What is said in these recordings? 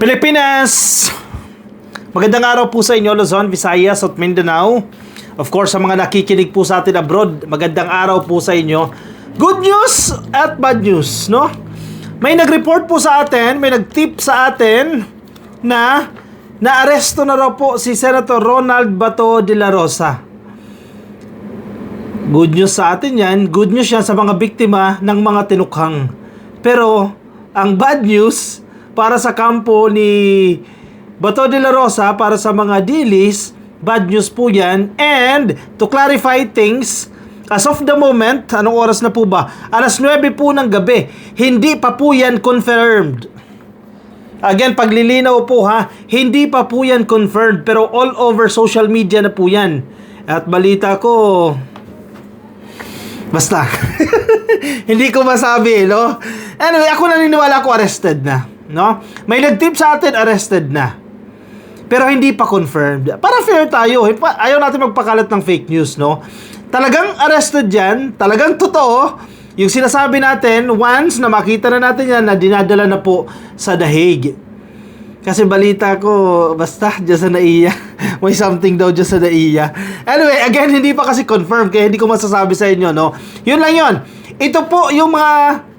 Pilipinas! Magandang araw po sa inyo, Luzon, Visayas at Mindanao. Of course, sa mga nakikinig po sa atin abroad, magandang araw po sa inyo. Good news at bad news, no? May nag-report po sa atin, may nag-tip sa atin na naaresto na raw po si Senator Ronald Bato de la Rosa. Good news sa atin yan. Good news yan sa mga biktima ng mga tinukhang. Pero, ang bad news para sa kampo ni Bato de la Rosa, para sa mga dilis, bad news po yan. And, to clarify things, as of the moment, anong oras na po ba? Alas 9 po ng gabi. Hindi pa po yan confirmed. Again, paglilinaw po ha, hindi pa po yan confirmed, pero all over social media na po yan. At balita ko, basta, hindi ko masabi, no? Anyway, ako naniniwala ko arrested na, no? May nag-tip sa atin, arrested na. Pero hindi pa confirmed. Para fair tayo, ayaw natin magpakalat ng fake news, no? Talagang arrested yan, talagang totoo. Yung sinasabi natin, once na makita na natin yan, na dinadala na po sa The Hague. Kasi balita ko, basta, dyan sa NAIA. May something daw dyan sa NAIA. Anyway, again, hindi pa kasi confirmed, kaya hindi ko masasabi sa inyo, no? Yun lang yun. Ito po yung mga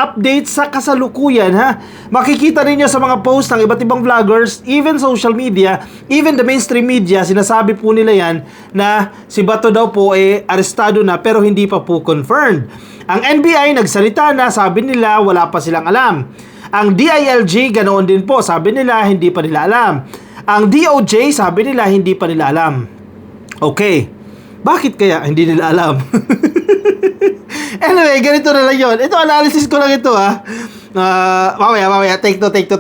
updates sa kasalukuyan, ha? Makikita ninyo sa mga post ng iba't ibang vloggers, even social media, even the mainstream media, sinasabi po nila yan na si Bato daw po arestado na pero hindi pa po confirmed. Ang NBI nagsalita na, sabi nila wala pa silang alam. Ang DILG ganoon din po, sabi nila hindi pa nila alam. Ang DOJ sabi nila hindi pa nila alam. Okay, bakit kaya hindi nila alam? Anyway, ganito na lang yun. Ito, analysis ko lang ito, ha. Mamaya, take to. Dito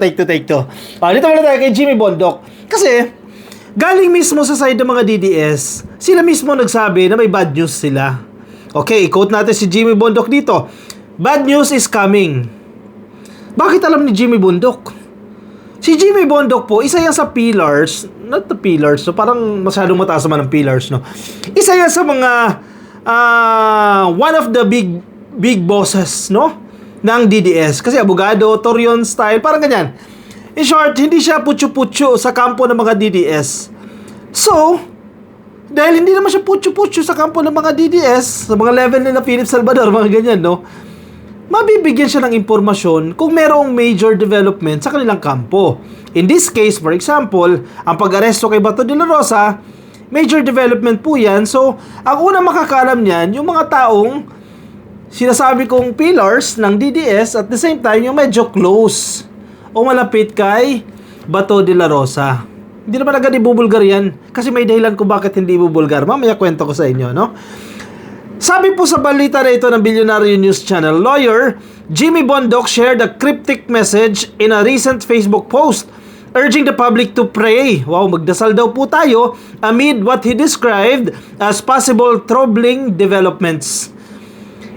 muna tayo kay Jimmy Bondoc. Kasi, galing mismo sa side ng mga DDS, sila mismo nagsabi na may bad news sila. Okay, i-quote natin si Jimmy Bondoc dito. Bad news is coming. Bakit alam ni Jimmy Bondoc? Si Jimmy Bondoc po, isa yan sa pillars, not the pillars, so parang masyadong mataas naman ang pillars, no? Isa yan sa mga one of the big bosses, no, ng DDS. Kasi abogado, Torion style, parang ganyan. In short, hindi siya putyo-putyo sa kampo ng mga DDS. So, dahil hindi naman siya putyo-putyo sa kampo ng mga DDS, sa mga level nila Philip Salvador, mga ganyan, no, mabibigyan siya ng impormasyon kung merong major development sa kanilang kampo. In this case, for example, ang pag-aresto kay Bato de la Rosa, major development po yan. So, ang unang makakaalam niyan, yung mga taong sinasabi kong pillars ng DDS, at the same time, yung medyo close o malapit kay Bato de la Rosa. Hindi naman agad ibubulgar yan, kasi may dahilan kung bakit hindi ibubulgar. Mamaya kwento ko sa inyo, no? Sabi po sa balita na ito ng Billionaire News Channel, lawyer Jimmy Bondoc shared a cryptic message in a recent Facebook post urging the public to pray. Wow, magdasal daw po tayo amid what he described as possible troubling developments.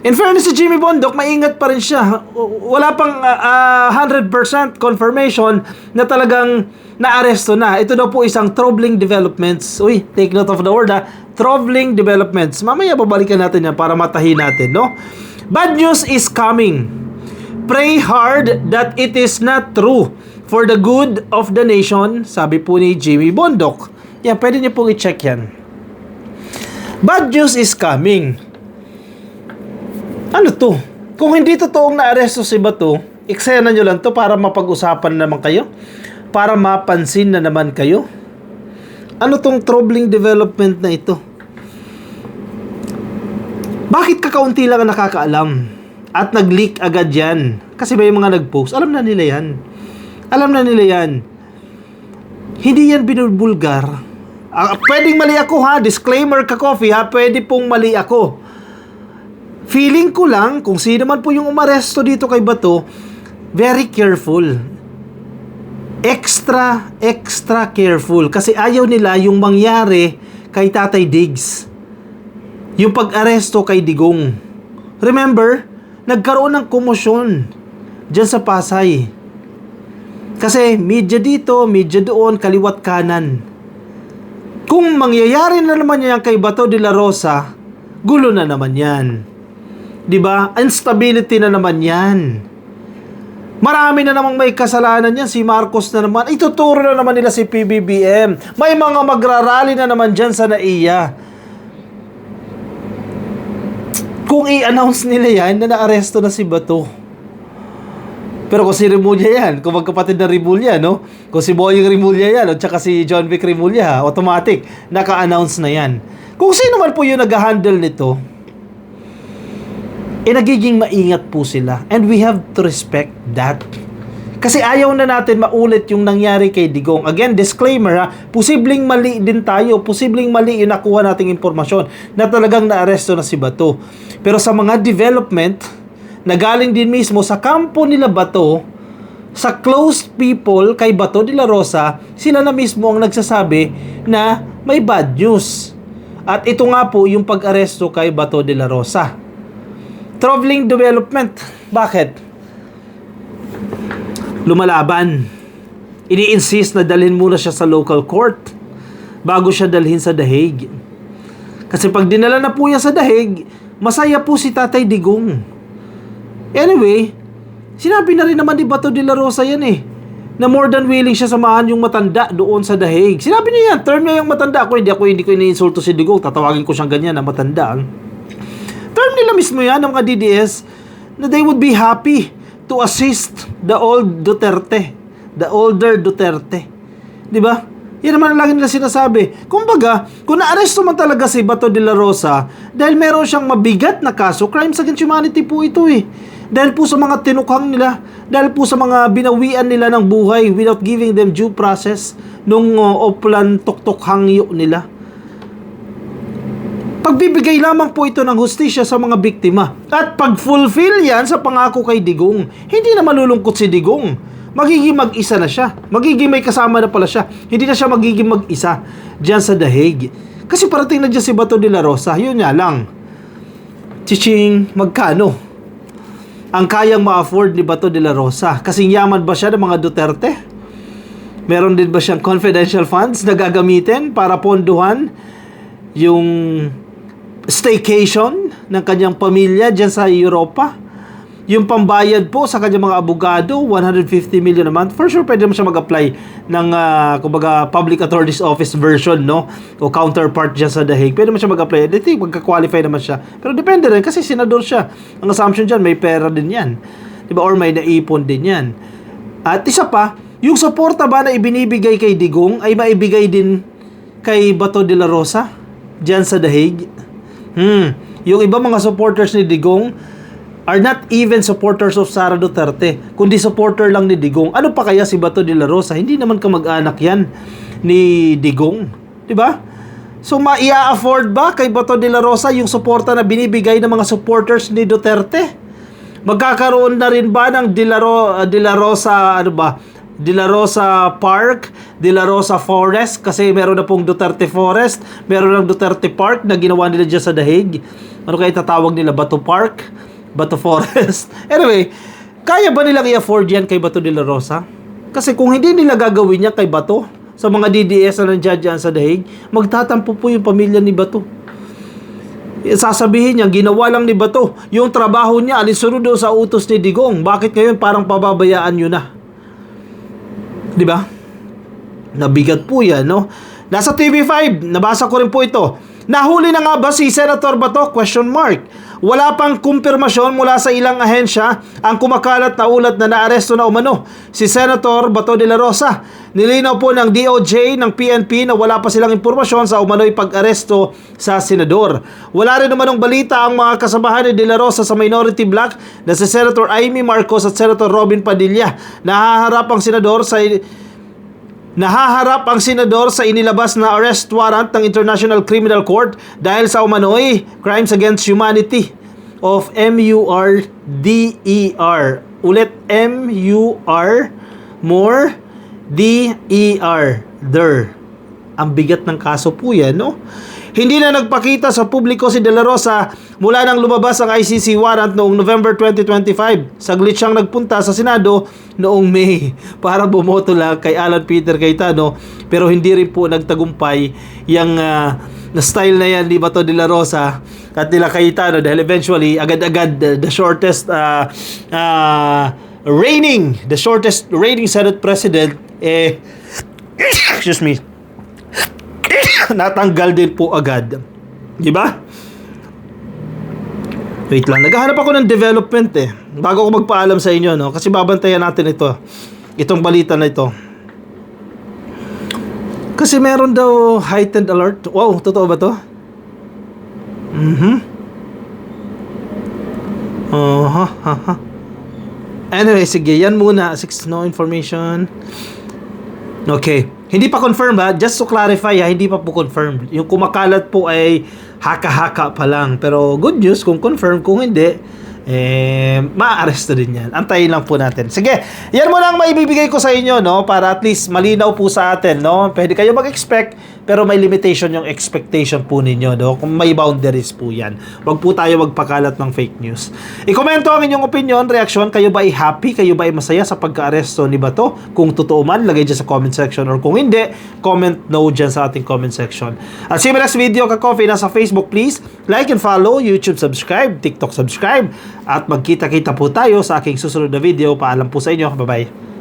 In fairness si Jimmy Bondoc, maingat pa rin siya. Wala pang 100% confirmation na talagang naaresto na. Ito daw po isang troubling developments. Uy, take note of the word, ha. Troubling developments. Mamaya babalikan natin yan para matahin natin, no? Bad news is coming. Pray hard that it is not true for the good of the nation, sabi po ni Jimmy Bondoc. Yan, pwede niyo pong i-check yan. Bad news is coming. Ano to? Kung hindi totoong naaresto si Bato, eksena nyo lang to para mapag-usapan naman kayo? Para mapansin na naman kayo? Ano tong troubling development na ito? Bakit kakaunti lang ang nakakaalam? At nag-leak agad yan? Kasi may mga nag-post. Alam na nila yan. Hindi yan binubulgar. Pwedeng mali ako, ha. Disclaimer ka, Coffee, ha. Pwede pong mali ako. Feeling ko lang, kung sino man po yung umaresto dito kay Bato, very careful. Extra careful. Kasi ayaw nila yung mangyari kay Tatay Diggs. Yung pag-aresto kay Digong. Remember, nagkaroon ng komosyon dyan sa Pasay. Kasi media dito, media doon, kaliwat kanan. Kung mangyayari na naman yan kay Bato de la Rosa, gulo na naman yan. 'Di ba? Instability na naman yan. Marami na namang may kasalanan yan. Si Marcos na naman. Ituturo na naman nila si PBBM. May mga magrarally na naman dyan sa NAIA. Kung i-announce nila yan na naaresto na si Bato. Pero kung si Rimulya yan, kung magkapatid na Rimulya, no? Kung si Boying Rimulya yan, at saka si John Vic Rimulya, automatic, naka-announce na yan. Kung sino man po yung nag-handle nito, nagiging maingat po sila. And we have to respect that. Kasi ayaw na natin maulit yung nangyari kay Digong. Again, disclaimer ha, posibleng mali din tayo, posibleng mali yung nakuha nating impormasyon na talagang naaresto na si Bato. Pero sa mga development na galing din mismo sa kampo nila Bato, sa close people kay Bato de la Rosa, sila na mismo ang nagsasabi na may bad news. At ito nga po yung pag-aresto kay Bato de la Rosa. Traveling development. Bakit? Lumalaban. Ini-insist na dalhin muna siya sa local court bago siya dalhin sa The Hague. Kasi pag dinala na po yan sa The Hague, masaya po si Tatay Digong. Anyway, sinabi na rin naman ni Bato de la Rosa yan na more than willing siya samahan yung matanda doon sa The Hague. Sinabi niya yan, term niya yung matanda. Hindi ko ini-insulto si Digong. Tatawagin ko siyang ganyan na matanda. Term nila mismo yan ng mga DDS na they would be happy to assist the old Duterte, the older Duterte. Di ba? Yan naman ang lagi nila sinasabi. Kumbaga, kung naaresto man talaga si Bato de la Rosa dahil meron siyang mabigat na kaso, crimes against humanity po ito Dahil po sa mga tinukhang nila, dahil po sa mga binawian nila ng buhay without giving them due process nung oplan tuktok hangyo nila. Pagbibigay lamang po ito ng hustisya sa mga biktima. At pag-fulfill yan sa pangako kay Digong, hindi na malulungkot si Digong. Magiging mag-isa na siya. Magiging may kasama na pala siya. Hindi na siya magiging mag-isa dyan sa The Hague. Kasi parating na dyan si Bato de la Rosa. Yun nga lang. Chiching, magkano ang kayang ma-afford ni Bato de la Rosa? Kasing yaman ba siya ng mga Duterte? Meron din ba siyang confidential funds na gagamitin para ponduhan yung staycation ng kanyang pamilya dyan sa Europa? Yung pambayad po sa kanyang mga abogado, 150 million a month. For sure, pwede naman siya mag-apply ng kumbaga, Public Attorney's Office version, no? O counterpart dyan sa The Hague. Pwede naman siya mag-apply. I think magka-qualify naman siya. Pero depende rin, kasi senador siya. Ang assumption dyan, may pera din yan. Diba? Or may naipon din yan. At isa pa, yung suporta ba na ibinibigay kay Digong ay maibigay din kay Bato de la Rosa dyan sa The Hague? Yung iba mga supporters ni Digong are not even supporters of Sara Duterte, kundi supporter lang ni Digong. Ano pa kaya si Bato de la Rosa? Hindi naman kamag-anak yan ni Digong. Diba? So, maia-afford ba kay Bato de la Rosa yung suporta na binibigay ng mga supporters ni Duterte? Magkakaroon na rin ba ng De La Rosa Park, De La Rosa Forest, kasi meron na pong Duterte Forest, meron ng Duterte Park na ginawa nila dyan sa The Hague. Ano kaya tatawag nila? Bato Park? Bato Forest? Anyway, kaya ba nilang i-afford yan kay Bato de la Rosa? Kasi kung hindi nila gagawin yan kay Bato, sa mga DDS na nandiyan dyan sa The Hague, magtatampo po yung pamilya ni Bato. Sasabihin niya, ginawa lang ni Bato. Yung trabaho niya, alisunod doon sa utos ni Digong. Bakit ngayon parang pababayaan nyo na? Diba? Nabigat po yan, no? Nasa TV5, nabasa ko rin po ito. Nahuli na nga ba si Senator Bato? Question mark. Wala pang kumpirmasyon mula sa ilang ahensya ang kumakalat na ulat na naaresto na umano si Senator Bato de la Rosa. Nilinaw po ng DOJ ng PNP na wala pa silang impormasyon sa umano'y pag-aresto sa senador. Wala rin umanong balita ang mga kasamahan ni De La Rosa sa minority bloc na si Senator Amy Marcos at Senator Robin Padilla. Nahaharap ang senador sa inilabas na arrest warrant ng International Criminal Court dahil sa umano'y crimes against humanity of MURDER. Ulit, MURDER. Ang bigat ng kaso po yan, no? Hindi na nagpakita sa publiko si De La Rosa mula nang lumabas ang ICC warrant noong November 2025. Saglit siyang nagpunta sa Senado noong May para bumoto lang kay Alan Peter Cayetano, pero hindi rin po nagtagumpay yung na style na yan ni Bato de la Rosa at nila Cayetano dahil eventually agad-agad the shortest the shortest reigning Senate President, excuse me, natanggal din po agad. Di ba? Wait lang, naghahanap ako ng development bago ko magpaalam sa inyo, no? Kasi babantayan natin itong balita na ito. Kasi meron daw heightened alert. Wow, totoo ba to? Anyway, sige, yan muna. No information. Okay. Hindi pa confirm ha. Just to clarify ha, hindi pa po confirmed. Yung kumakalat po ay haka-haka pa lang. Pero good news kung confirm. Kung hindi, ma-arresto din yan. Antayin lang po natin. Sige, yan muna ang maibibigay ko sa inyo, no? Para at least malinaw po sa atin, no? Pwede kayo mag-expect, pero may limitation yung expectation po ninyo, no? Kung may boundaries po yan. Wag po tayo magpakalat ng fake news. I-komento ang inyong opinion, reaction. Kayo ba ay happy? Kayo ba ay masaya sa pagka-aresto ni Bato? Kung totoo man, lagay dyan sa comment section. Or kung hindi, comment no dyan sa ating comment section. At see you next video, ka-coffee, nasa Facebook, please. Like and follow, YouTube subscribe, TikTok subscribe. At magkita-kita po tayo sa aking susunod na video. Paalam po sa inyo. Bye-bye.